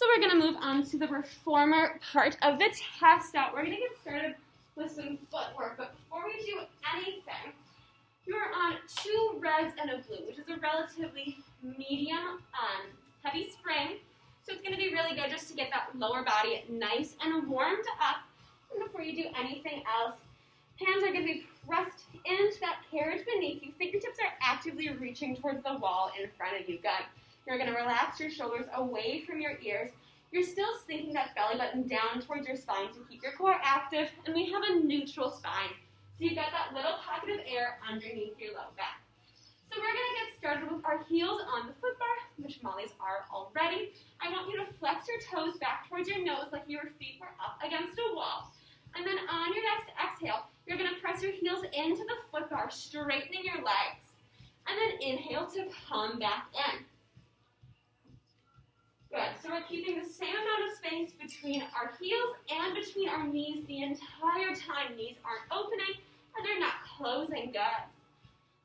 So we're going to move on to the reformer part of the test out. We're going to get started with some footwork, but before we do anything, you're on 2 reds and a blue, which is a relatively medium heavy spring. So it's going to be really good just to get that lower body nice and warmed up. And before you do anything else, hands are going to be pressed into that carriage beneath you. Fingertips are actively reaching towards the wall in front of you. Good. You're going to relax your shoulders away from your ears. You're still sinking that belly button down towards your spine to keep your core active. And we have a neutral spine. So you've got that little pocket of air underneath your low back. So we're going to get started with our heels on the foot bar, which Molly's are already. I want you to flex your toes back towards your nose like your feet were up against a wall. And then on your next exhale, you're going to press your heels into the foot bar, straightening your legs. And then inhale to come back in. Good. So we're keeping the same amount of space between our heels and between our knees the entire time. Knees aren't opening and they're not closing. Good.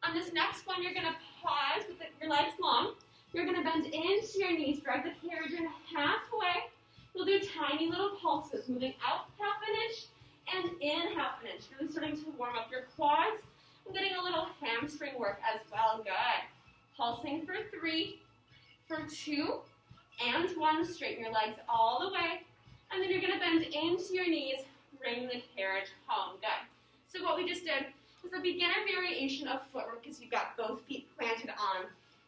On this next one, you're going to pause with your legs long. You're going to bend into your knees, drag the carriage in halfway. We'll do tiny little pulses, moving out half an inch and in half an inch. Really starting to warm up your quads and getting a little hamstring work as well. Good. Pulsing for 3, for 2, and 1. Straighten your legs all the way. And then you're going to bend into your knees, bring the carriage home. Good. So what we just did was a beginner variation of footwork because you've got both feet planted on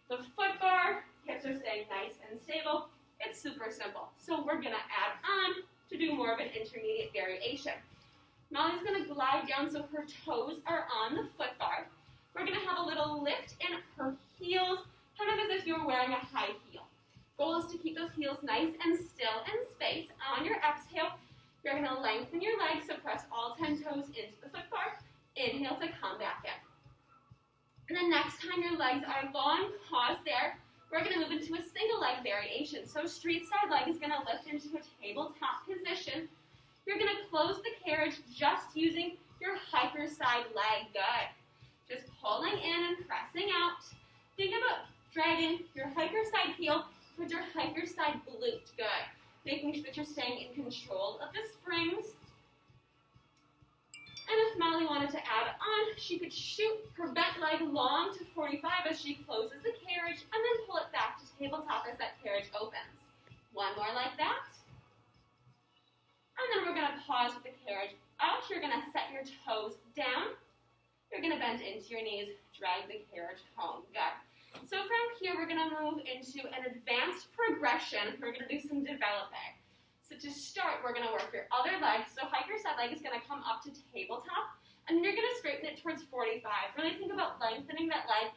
the foot bar. Hips are staying nice and stable. It's super simple. So we're going to add on to do more of an intermediate variation. Molly's going to glide down so her toes are on the foot bar. We're going to have a little lift in her heels, kind of as if you were wearing a high heel. Goal is to keep those heels nice and still in space. On your exhale, you're going to lengthen your legs, so press all 10 toes into the foot bar. Inhale to come back in. And then next time your legs are long, pause there. We're going to move into a single leg variation. So street side leg is going to lift into a tabletop position. You're going to close the carriage just using your hyper side leg. Good. Just pulling in and pressing out. Think about dragging your hyper side heel towards your hyper side glute. Good. Making sure that you're staying in control of the springs. And if Molly wanted to add on, she could shoot her bent leg long to 45 as she closes the carriage and then pull it back to tabletop as that carriage opens. One more like that. And then we're going to pause with the carriage out. You're going to set your toes down. You're going to bend into your knees, drag the carriage home. Good. So from here, we're going to move into an advanced progression. We're going to do some developing. So to start, we're going to work your other leg. So hyper side leg is going to come up to tabletop, and then you're going to straighten it towards 45. Really think about lengthening that leg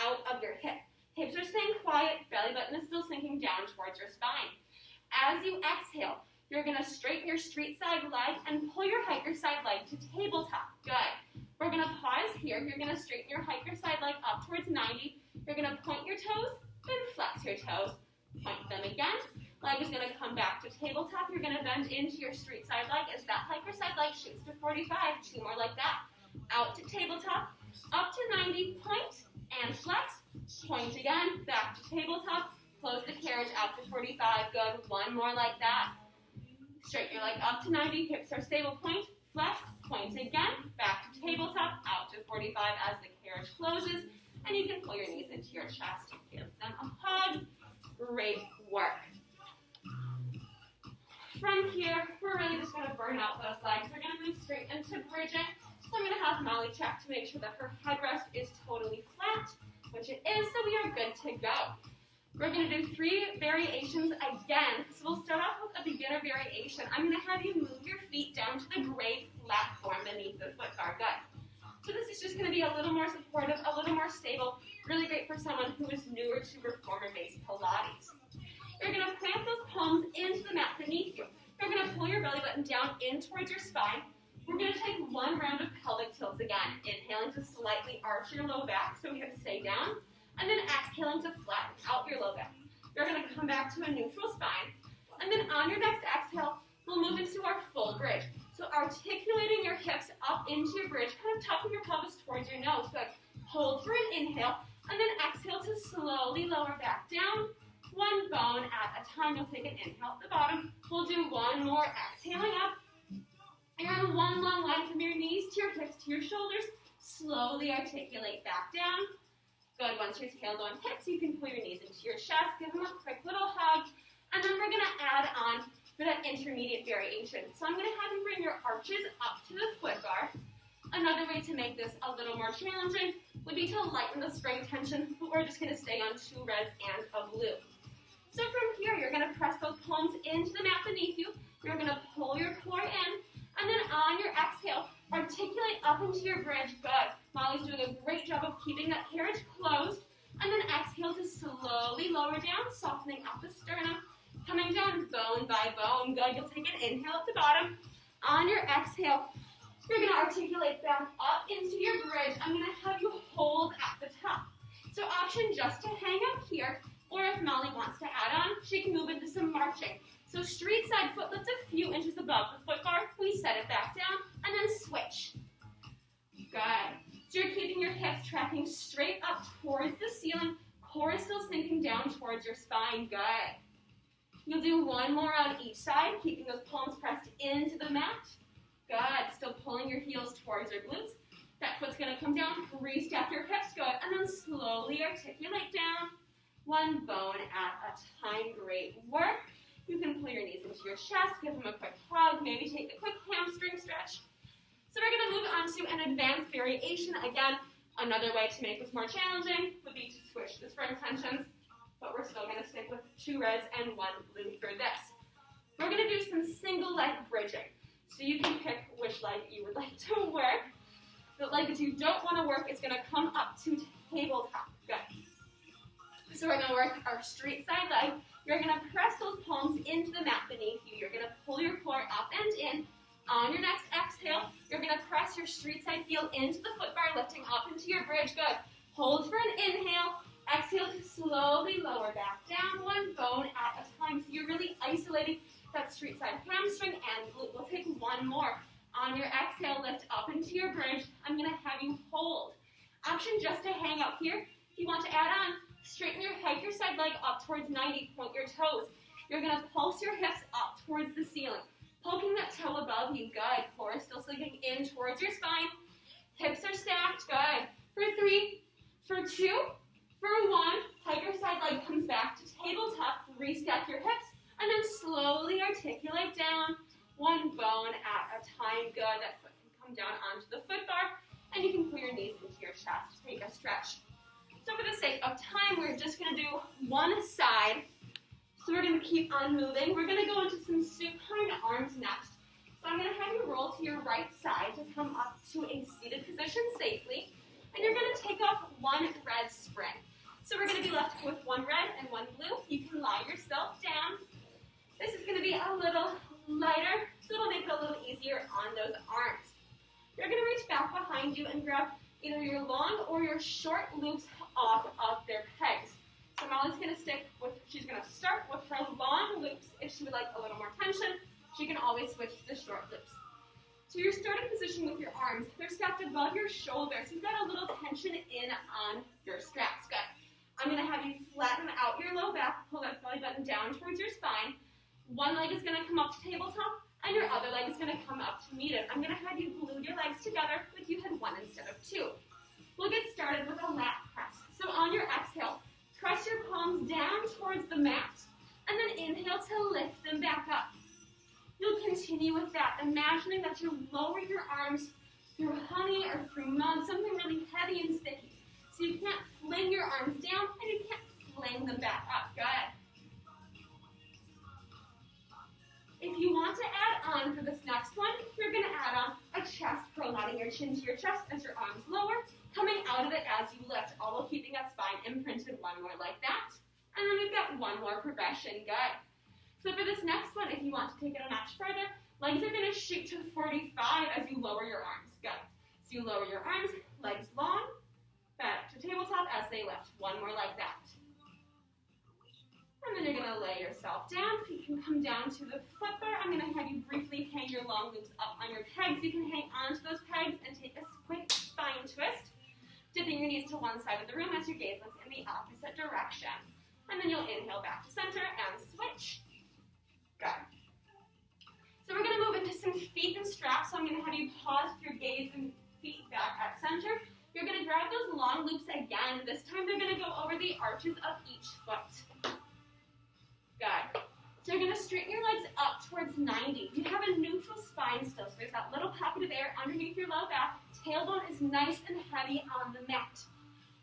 out of your hip. Hips are staying quiet, belly button is still sinking down towards your spine. As you exhale, you're going to straighten your street side leg and pull your hyper side leg to tabletop. Good. We're going to pause here. You're going to straighten your hyper side leg up towards 90. You're going to point your toes, then flex your toes. Point them again. Leg is going to come back to tabletop. You're going to bend into your street side leg as that hyper side leg shoots to 45. 2 more like that. Out to tabletop, up to 90, point and flex. Point again, back to tabletop. Close the carriage out to 45. Good. 1 more like that. Straighten your leg up to 90. Hips are stable. Point, flex, point again. Back to tabletop, out to 45 as the carriage closes. And you can pull your knees into your chest. Give them a hug. Great work. From here, we're really just going to burn out those legs. We're going to move straight into bridging. So I'm going to have Molly check to make sure that her headrest is totally flat, which it is, so we are good to go. We're going to do 3 variations again. So we'll start off with a beginner variation. I'm going to have you move your feet down to the gray platform beneath the foot bar. Good. So this is just going to be a little more supportive, a little more stable, really great for someone who is newer to reformer-based Pilates. You're going to plant those palms into the mat beneath you. You're going to pull your belly button down in towards your spine. We're going to take 1 round of pelvic tilts again. Inhaling to slightly arch your low back so we have to stay down. And then exhaling to flatten out your low back. You're going to come back to a neutral spine. And then on your next exhale, we'll move into our full bridge. So articulating your hips up into your bridge, kind of tucking your pelvis towards your nose. Good. Hold for an inhale. And then exhale to slowly lower back down. one bone at a time. You'll take an inhale at the bottom. We'll do one more, exhaling up. And one long line from your knees to your hips to your shoulders. Slowly articulate back down. Good. Once your tailbone hits, you can pull your knees into your chest. Give them a quick little hug. And then we're going to add on for that intermediate variation. So I'm going to have you bring your arches up to the foot bar. Another way to make this a little more challenging would be to lighten the spring tension, but we're just going to stay on 2 reds and a blue. So from here, you're going to press those palms into the mat beneath you. You're going to pull your core in, and then on your exhale, articulate up into your bridge. Good. Molly's doing a great job of keeping that carriage closed. And then exhale to slowly lower down, softening up the sternum. Coming down bone by bone. Good. You'll take an inhale at the bottom. On your exhale, you're going to articulate back up into your bridge. I'm going to have you hold at the top. So option just to hang up here, or if Molly wants to add on, she can move into some marching. So street side footlets a few inches above the foot bar. We set it back down, and then switch. Good. So you're keeping your hips tracking straight up towards the ceiling. Core is still sinking down towards your spine. Good. You'll do one more on each side, keeping those palms pressed into the mat. Good. Still pulling your heels towards your glutes. That foot's going to come down. Restep your hips. Good. And then slowly articulate down. One bone at a time. Great work. You can pull your knees into your chest. Give them a quick hug. Maybe take a quick hamstring stretch. So we're going to move on to an advanced variation. Again, another way to make this more challenging would be to switch the spring tensions. But we're still going to stick with 2 reds and 1 blue for this. We're going to do some single leg bridging. So you can pick which leg you would like to work. The leg that you don't want to work is going to come up to tabletop. Good. So we're going to work our street side leg. You're going to press those palms into the mat beneath you. You're going to pull your core up and in. On your next exhale, you're going to press your street side heel into the foot bar, lifting up into your bridge. Good. Hold for an inhale. Exhale to slowly lower back down, one bone at a time. So you're really isolating that street side hamstring and glute. We'll take one more. On your exhale, lift up into your bridge. I'm going to have you hold. Option just to hang out here. If you want to add on, straighten your side leg up towards 90. Point your toes. You're going to pulse your hips up towards the ceiling. Poking that toe above you. Good. Core is still sinking in towards your spine. Hips are stacked. Good. For 3, for 2, for 1. Tiger side leg comes back to tabletop. Restep your hips. And then slowly articulate down. One bone at a time. Good. That foot can come down onto the foot bar. And you can pull your knees into your chest. Take a stretch. So for the sake of time, we're just going to do one side. So we're going to keep on moving. We're going to go into some supine arms next. So I'm going to have you roll to your right side to come up to a seated position safely. And you're going to take off 1 red spring. So we're going to be left with 1 red and 1 blue. You can lie yourself down. This is going to be a little lighter, so it'll make it a little easier on those arms. You're going to reach back behind you and grab either your long or your short loops off of their pegs. So Molly's going to she's going to start with her long loops. If she would like a little more tension, she can always switch to the short loops. So your starting position with your arms, they're stacked above your shoulders. So you've got a little tension in on your straps. Good. I'm going to have you flatten out your low back, pull that belly button down towards your spine. One leg is going to come up to tabletop, and your other leg is going to come up to meet it. I'm going to have you glue your legs together like you had 1 instead of 2. We'll get started with a lat press. So on your exhale, press your palms down towards the mat, and then inhale to lift them back up. You'll continue with that, imagining that you lower your arms through honey or through mud, something really heavy and sticky. So you can't fling your arms down, and you can't fling them back up. Good. If you want to add on for this next one, you're going to add on a chest curl, nodding your chin to your chest as your arms lower, coming out of it as you lift, all while keeping that spine imprinted. 1 more like that. And then we've got 1 more progression. Good. So for this next one, if you want to take it a notch further, legs are going to shoot to 45 as you lower your arms. Good. So you lower your arms, legs long, back to tabletop as they lift. 1 more like that. And then you're going to lay yourself down. Feet can come down to the foot bar. I'm going to have you briefly hang your long loops up on your pegs. You can hang onto those pegs and take a quick spine twist, dipping your knees to one side of the room as your gaze looks in the opposite direction. And then you'll inhale back to center and switch. Good. So we're going to move into some feet and straps. So I'm going to have you pause with your gaze and feet back at center. You're going to grab those long loops again. This time they're going to go over the arches of each foot. Good. So you're going to straighten your legs up towards 90. You have a neutral spine still, so there's that little pocket of air underneath your low back. Tailbone is nice and heavy on the mat.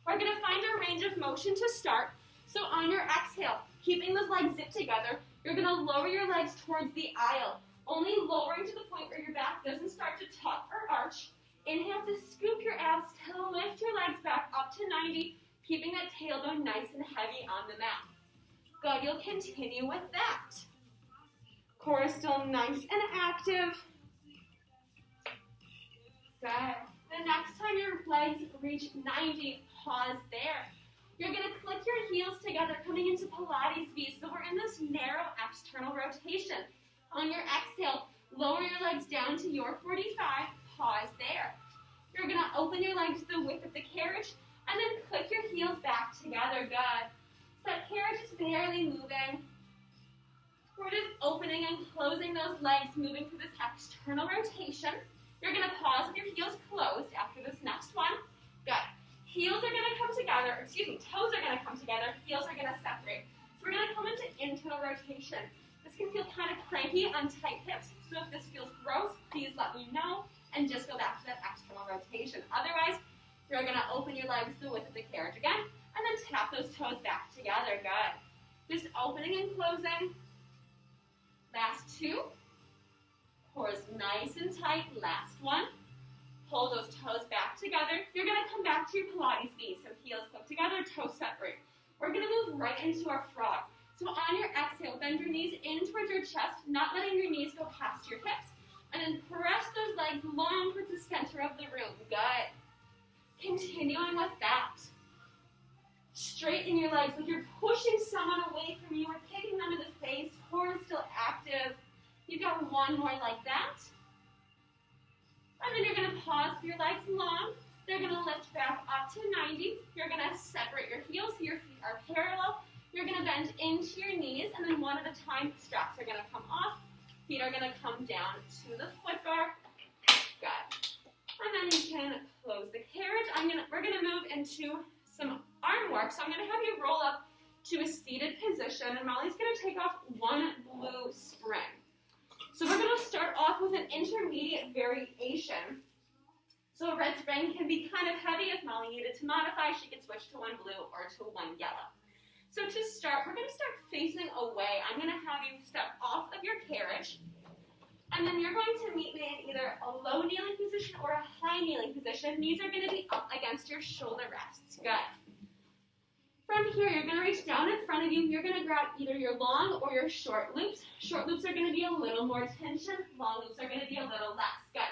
We're going to find our range of motion to start. So on your exhale, keeping those legs zipped together, you're going to lower your legs towards the aisle, only lowering to the point where your back doesn't start to tuck or arch. Inhale to scoop your abs to lift your legs back up to 90, keeping that tailbone nice and heavy on the mat. Good, you'll continue with that. Core is still nice and active. Good. The next time your legs reach 90, pause there. You're going to click your heels together, coming into Pilates V. So we're in this narrow external rotation. On your exhale, lower your legs down to your 45. Pause there. You're going to open your legs the width of the carriage, and then click your heels back together. Good. So that carriage is barely moving. We're just opening and closing those legs, moving through this external rotation. You're going to pause with your heels closed after this next one. Good. Heels are going to come together, toes are going to come together, heels are going to separate. So we're going to come into internal rotation. This can feel kind of cranky on tight hips, so if this feels gross, please let me know, and just go back to that external rotation. Otherwise, you're going to open your legs the width of the carriage again, and then tap those toes back together. Good. Just opening and closing. Last two. Core is nice and tight. Last one. Pull those toes back together. You're going to come back to your Pilates V. So heels clip together, toes separate. We're going to move right into our frog. So on your exhale, bend your knees in towards your chest, not letting your knees go past your hips. And then press those legs long towards the center of the room. Good. Continuing with that. Straighten your legs like you're pushing someone away from you or kicking them in the face. Core is still active. You've got one more like that. And then you're going to pause with your legs long. They're going to lift back up to 90. You're going to separate your heels so your feet are parallel. You're going to bend into your knees, and then one at a time, straps are going to come off. Feet are going to come down to the foot bar. Good. And then you can close the carriage. We're going to move into some arm work. So I'm going to have you roll up to a seated position, and Molly's going to take off one blue spring. So we're going to start off with an intermediate variation. So a red spring can be kind of heavy. If Molly needed to modify, she could switch to one blue or to one yellow. So to start, we're going to start facing away. I'm going to have you step off of your carriage, and then you're going to meet me in either a low kneeling position or a high kneeling position. Knees are going to be up against your shoulder rests. Good. From here, you're going to reach down in front of you. You're going to grab either your long or your short loops. Short loops are going to be a little more tension. Long loops are going to be a little less. Good.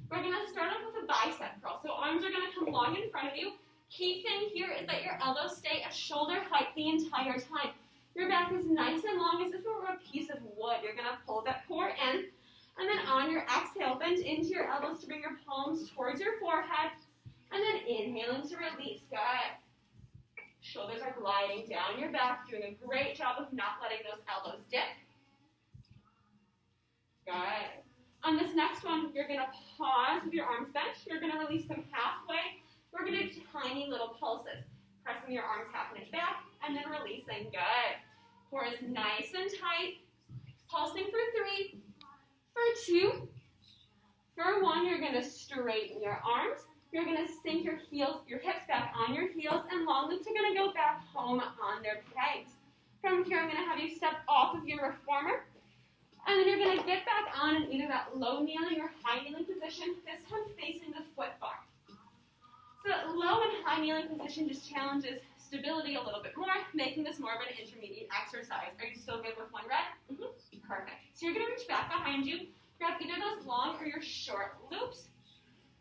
We're going to start off with a bicep curl. So arms are going to come long in front of you. Key thing here is that your elbows stay at shoulder height the entire time. Your back is nice and long as if it were a piece of wood. You're going to pull that core in. And then on your exhale, bend into your elbows to bring your palms towards your forehead. And then inhaling to release. Good. Shoulders are gliding down your back, doing a great job of not letting those elbows dip. Good. On this next one, you're going to pause with your arms bent. You're going to release them halfway. We're going to do tiny little pulses. Pressing your arms half an inch back, and then releasing. Good. Core is nice and tight. Pulsing for 3, for 2, for 1. You're going to straighten your arms. You're going to sink your hips back on your heels, and long loops are going to go back home on their pegs. From here, I'm going to have you step off of your reformer, and then you're going to get back on in either that low kneeling or high kneeling position, this time facing the foot bar. So that low and high kneeling position just challenges stability a little bit more, making this more of an intermediate exercise. Are you still good with one red? Perfect. So you're going to reach back behind you, grab either those long or your short loops.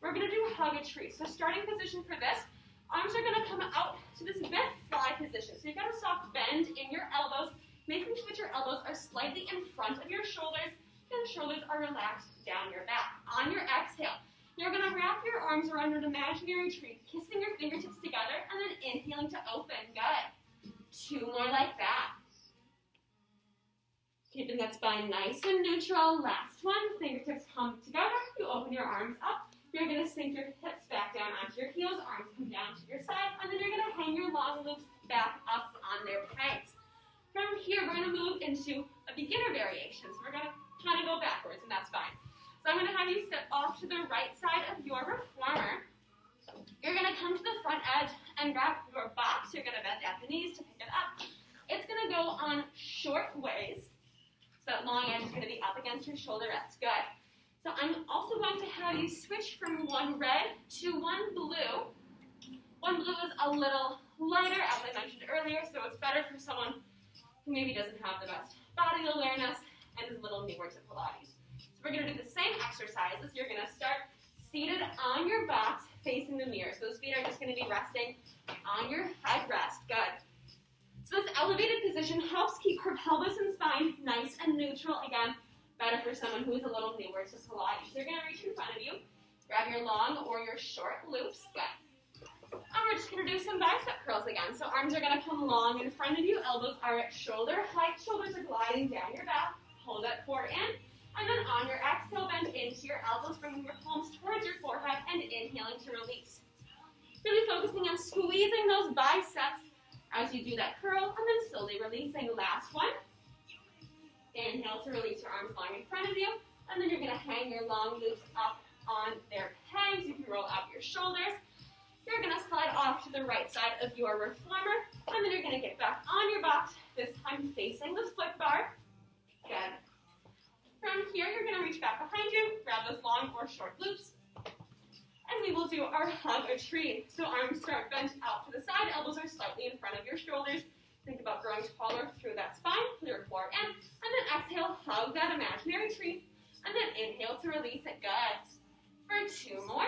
We're going to do hug a tree. So starting position for this, arms are going to come out to this bent fly position. So you've got a soft bend in your elbows, making sure that your elbows are slightly in front of your shoulders, and shoulders are relaxed down your back. On your exhale, you're going to wrap your arms around an imaginary tree, kissing your fingertips together, and then inhaling to open. Good. 2 more like that. Keeping that spine nice and neutral. Last one, fingertips come together. You open your arms up. You're going to sink your hips back down onto your heels. Arms come down to your side. And then you're going to hang your long loops back up on their pegs. From here, we're going to move into a beginner variation. So we're going to kind of go backwards, and that's fine. So I'm going to have you sit off to the right side of your reformer. You're going to come to the front edge and grab your box. You're going to bend at the knees to pick it up. It's going to go on short ways. So that long edge is going to be up against your shoulder rest. Good. So I'm also going to have you switch from one red to one blue. One blue is a little lighter, as I mentioned earlier, so it's better for someone who maybe doesn't have the best body awareness and is a little newer to Pilates. So we're going to do the same exercises. You're going to start seated on your box facing the mirror. So those feet are just going to be resting on your headrest. Good. So this elevated position helps keep her pelvis and spine nice and neutral. Again, better for someone who is a little newer to Pilates. So you're going to reach in front of you, grab your long or your short loops. Good. And we're just going to do some bicep curls again. So arms are going to come long in front of you. Elbows are at shoulder height. Shoulders are gliding down your back. Hold that core in. And then on your exhale, bend into your elbows, bringing your palms towards your forehead and inhaling to release. Really focusing on squeezing those biceps as you do that curl, and then slowly releasing. Last one. Inhale to release your arms long in front of you, and then you're going to hang your long loops up on their pegs. You can roll up your shoulders. You're going to slide off to the right side of your reformer, and then you're going to get back on your box, this time facing the split bar. Good. From here, you're going to reach back behind you, grab those long or short loops, and we will do our hug a tree. So arms start bent out to the side, elbows are slightly in front of your shoulders. Think about growing taller through that spine, pull your core in, and then exhale, hug that imaginary tree, and then inhale to release it. Good. For 2 more.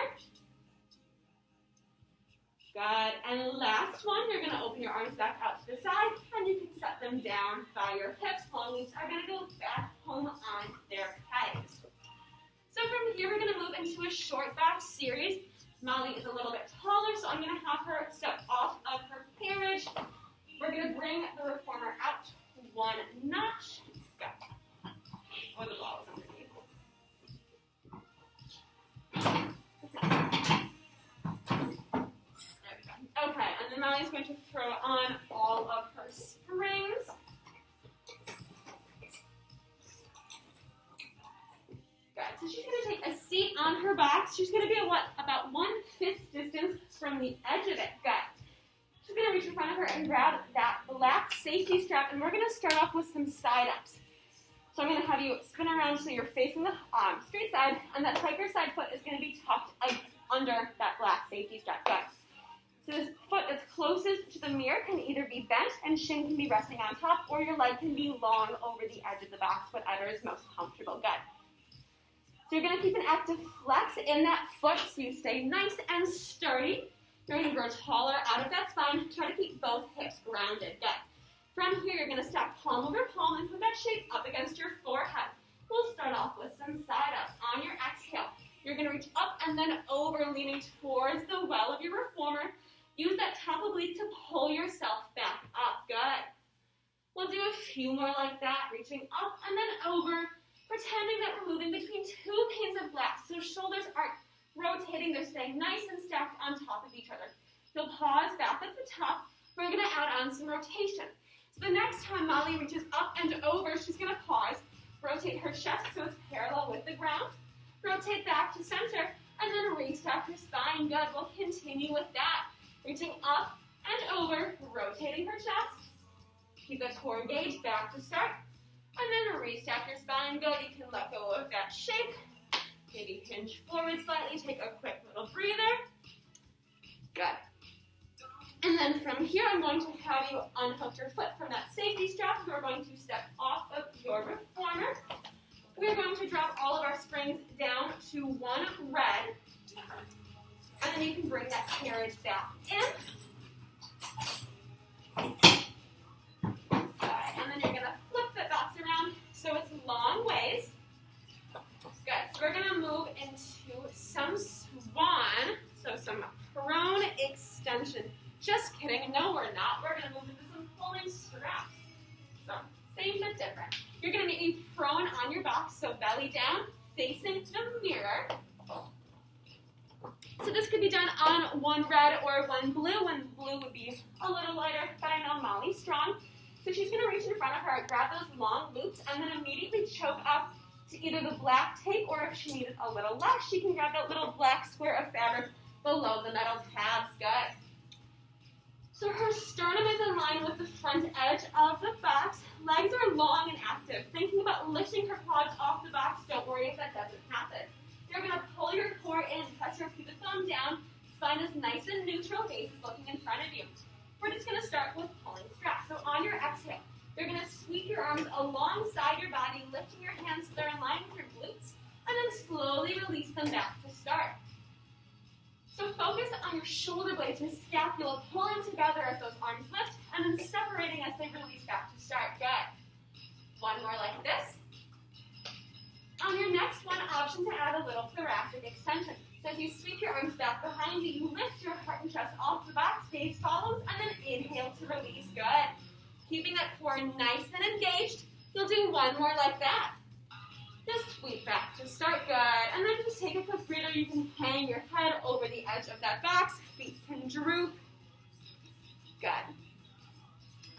Good. And last one, you're going to open your arms back out to the side, and you can set them down by your hips. Long loops are going to go back home on their pegs. So from here, we're going to move into a short back series. Molly is a little bit taller, so I'm going to have her step off of her carriage. We're going to bring the reformer out 1 notch. Go. Or the ball is underneath. There we go. Okay, and then Molly's going to throw on all of her springs. Good. So she's going to take a seat on her box. She's going to be about 1/5 distance from the edge of it. Good. She's going to reach in front of her and grab that black safety strap, and we're going to start off with some side-ups. So I'm going to have you spin around so you're facing the straight side, and that hiker side foot is going to be tucked under that black safety strap. Good. So this foot that's closest to the mirror can either be bent and shin can be resting on top, or your leg can be long over the edge of the box, whatever is most comfortable. Good. So you're going to keep an active flex in that foot so you stay nice and sturdy. You're going to grow taller out of that spine. Try to keep both hips grounded. Good. From here, you're going to stack palm over palm and put that shape up against your forehead. We'll start off with some side-ups. On your exhale, you're going to reach up and then over, leaning towards the well of your reformer. Use that top oblique to pull yourself back up. Good. We'll do a few more like that, reaching up and then over, pretending that we're moving between 2 panes of glass. So shoulders aren't rotating, they're staying nice and stacked on top of each other. You'll pause back at the top. We're going to add on some rotation. So the next time Molly reaches up and over, she's going to pause, rotate her chest so it's parallel with the ground, rotate back to center, and then restack her spine. Good. We'll continue with that. Reaching up and over, rotating her chest. Keep that core engaged, back to start. And then restack your spine. Good. You can let go of that shape. Maybe hinge forward slightly. Take a quick little breather. Good. And then from here, I'm going to have you unhook your foot from that safety strap. We're going to step off of your reformer. We're going to drop all of our springs down to 1 red. And then you can bring that carriage back in. And then you're going to flip the box around so it's long ways. Good. So we're going to move into some swan. So some prone extension. Just kidding. No, we're not. We're going to move into some fully prone on your box, so belly down, facing the mirror. So this could be done on one red or one blue, and blue would be a little lighter, but I know Molly's strong. So she's going to reach in front of her, grab those long loops, and then immediately choke up to either the black tape, or if she needed a little less, she can grab that little black square of fabric below the metal tabs. Good. So her sternum is in line with the front edge of the box. Legs are long and active. Thinking about lifting her quads off the box, don't worry if that doesn't happen. You're going to pull your core in, press your pubic bone down. Spine is nice and neutral, gaze is looking in front of you. We're just going to start with pulling straps. So on your exhale, you're going to sweep your arms alongside your body, lifting your hands so they're in line with your glutes, and then slowly release them back to start. So focus on your shoulder blades, your scapula pulling together as those arms lift, and then separating as they release back to start. Good. One more like this. On your next one, option to add a little thoracic extension. So as you sweep your arms back behind you, you lift your heart and chest off the box, gaze follows, and then inhale to release. Good. Keeping that core nice and engaged, you'll do one more like that. Just sweep back to start. Good. And then just take a quick breather. You can hang your head over the edge of that box. Feet can droop. Good.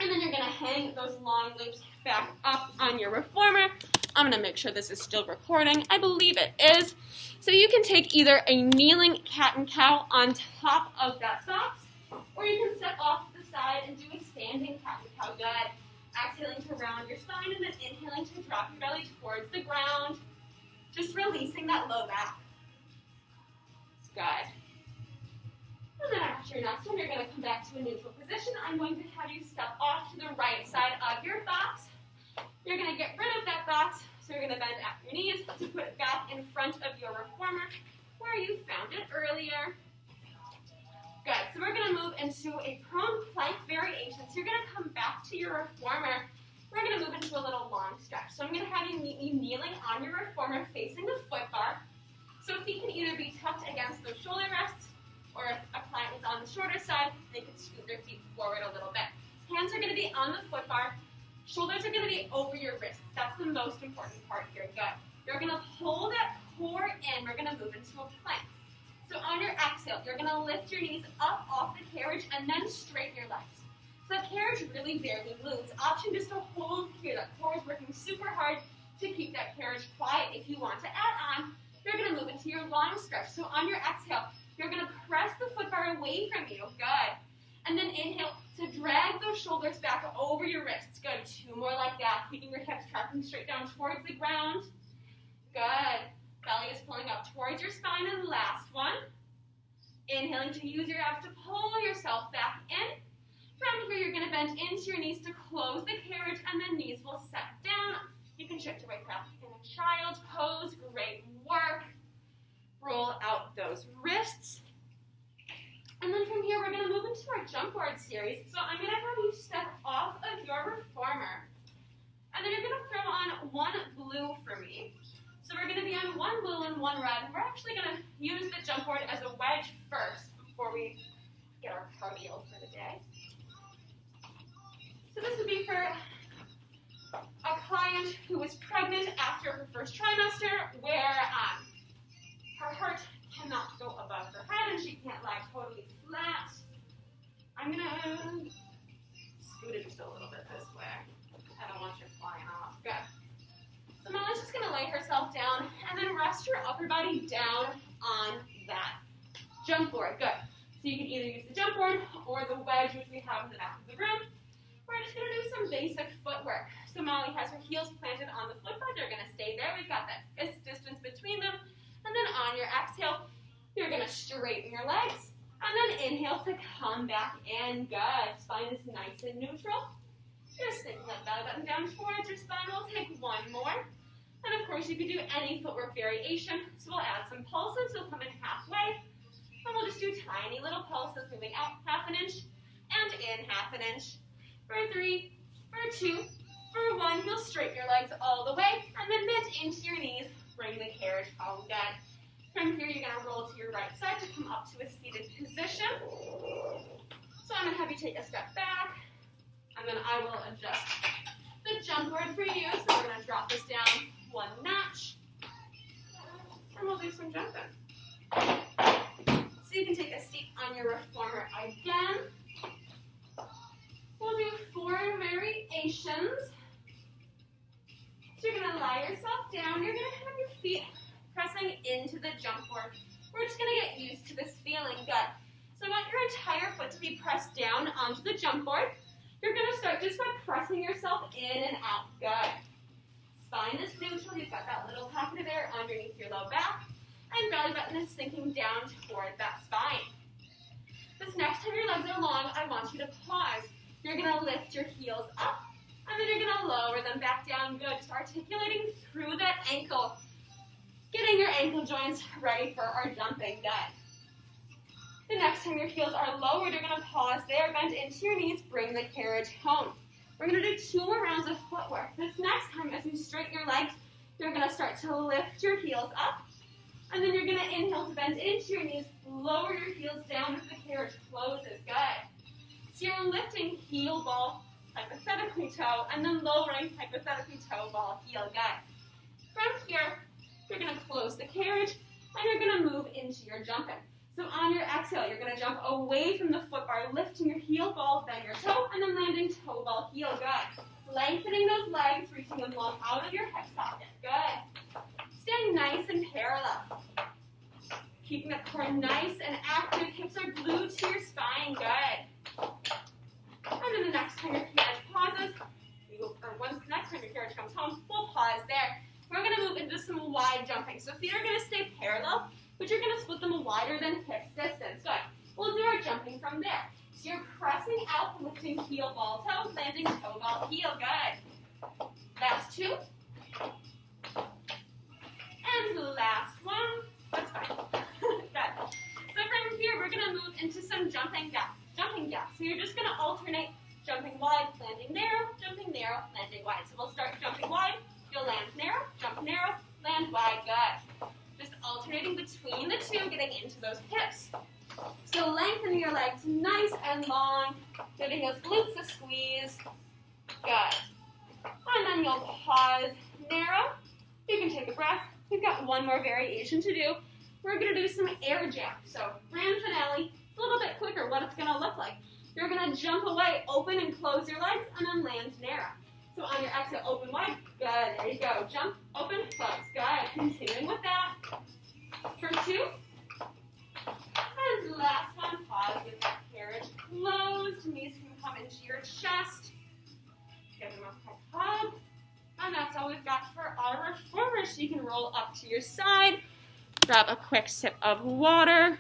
And then you're going to hang those long loops back up on your reformer. I'm going to make sure this is still recording. I believe it is. So you can take either a kneeling cat and cow on top of that box, or you can step off to the side and do a standing cat and cow. Good. Exhaling to round your spine, and then inhaling to drop your belly towards the ground. Just releasing that low back. Good. And then after your next one, you're going to come back to a neutral position. I'm going to have you step off to the right side of your box. You're going to get rid of that box, so you're going to bend at your knees to put it back in front of your reformer where you found it earlier. Good. So we're going to move into a prone plank variation. So you're going to come back to your reformer. We're going to move into a little long stretch. So I'm going to have you meet me kneeling on your reformer facing the foot bar. So feet can either be tucked against those shoulder rests, or if a client is on the shorter side, they can scoot their feet forward a little bit. Hands are going to be on the foot bar. Shoulders are going to be over your wrists. That's the most important part here. Good. You're going to pull that core in. We're going to move into a plank. So on your exhale, you're going to lift your knees up off the carriage and then straighten your legs. So the carriage really barely moves. Option just to hold here. That core is working super hard to keep that carriage quiet. If you want to add on, you're going to move into your long stretch. So on your exhale, you're going to press the foot bar away from you. Good. And then inhale to drag those shoulders back over your wrists. Good. Two more like that. Keeping your hips tracking straight down towards the ground. Good. Belly is pulling up towards your spine. And last one. Inhaling to use your abs to pull yourself back in. From here, you're going to bend into your knees to close the carriage, and then knees will set down. You can shift right back in a child's pose. Great work. Roll out those wrists. And then from here, we're going to move into our jump board series. So I'm going to have you step off of your reformer. And then you're going to throw on one blue for me. So we're going to be on one blue and one red. We're actually going to use the jump board as a wedge first before we get our cardio for the day. So this would be for a client who was pregnant after her first trimester, where her heart cannot go above her head and she can't lie totally flat. I'm going to scoot it just a little bit this way. I don't want you flying off. Good. So Molly's just going to lay herself down and then rest your upper body down on that jump board. Good. So you can either use the jump board or the wedge, which we have in the back of the room. We're just going to do some basic footwork. So Molly has her heels planted on the foot bar. They're going to stay there. We've got that fist distance between them. And then on your exhale, you're going to straighten your legs. And then inhale to come back in. Good. Spine is nice and neutral. Just sink that belly button down towards your spine. We'll take one more. And of course, you can do any footwork variation. So we'll add some pulses. We'll come in halfway. And we'll just do tiny little pulses, moving out half an inch and in half an inch. For 3, for 2, for 1. You'll straighten your legs all the way. And then bend into your knees. Bring the carriage home down. From here, you're going to roll to your right side to come up to a seated position. So I'm going to have you take a step back. And then I will adjust the jump board for you, so we're going to drop this down one notch. And we'll do some jumping. So you can take a seat on your reformer again. We'll do 4 variations. So you're going to lie yourself down. You're going to have your feet pressing into the jump board. We're just going to get used to this feeling good. So I want your entire foot to be pressed down onto the jump board. You're going to start just by pressing yourself in and out. Good. Spine is neutral. You've got that little pocket of air underneath your low back. And belly button is sinking down toward that spine. This next time your legs are long, I want you to pause. You're going to lift your heels up, and then you're going to lower them back down. Good. Just articulating through that ankle. Getting your ankle joints ready for our jumping. Good. The next time your heels are lowered, you're going to pause there, bend into your knees, bring the carriage home. We're going to do 2 more rounds of footwork. This next time, as you straighten your legs, you're going to start to lift your heels up. And then you're going to inhale to bend into your knees, lower your heels down as the carriage closes. Good. So you're lifting heel, ball, hypothetically toe, and then lowering hypothetically toe, ball, heel. Good. From here, you're going to close the carriage, and you're going to move into your jumping. So on your exhale, you're going to jump away from the foot bar, lifting your heel, ball, then your toe, and then landing toe, ball, heel. Good. Lengthening those legs, reaching them long out of your hip socket. Good. Staying nice and parallel. Keeping the core nice and active. Hips are glued to your spine. Good. And then the next time your carriage pauses, next time your carriage comes home, we'll pause there. We're going to move into some wide jumping. So feet are going to stay parallel, but you're going to split them wider than hips distance. Good. We'll do our jumping from there. So you're pressing out, lifting heel, ball, toe, landing toe, ball, heel. Good. That's 2. And the last one. That's fine. Good. So from here, we're going to move into some jumping jacks. So you're just going to alternate jumping wide, landing narrow, landing wide. So we'll start jumping wide. You'll land narrow, jump narrow, land wide. Good. Just alternating between the 2, getting into those hips. So lengthening your legs nice and long, giving those glutes a squeeze. Good. And then you'll pause, narrow. You can take a breath. We've got 1 more variation to do. We're going to do some air jump. So grand finale, it's a little bit quicker what it's going to look like. You're going to jump away, open and close your legs, and then land narrow. So on your exhale, open wide. Good. There you go. Jump, open, close. Good. Continuing with that. For 2. And last one, pause with that carriage closed. Knees can come into your chest. Give them a quick hug. And that's all we've got for our reformer. So you can roll up to your side, grab a quick sip of water.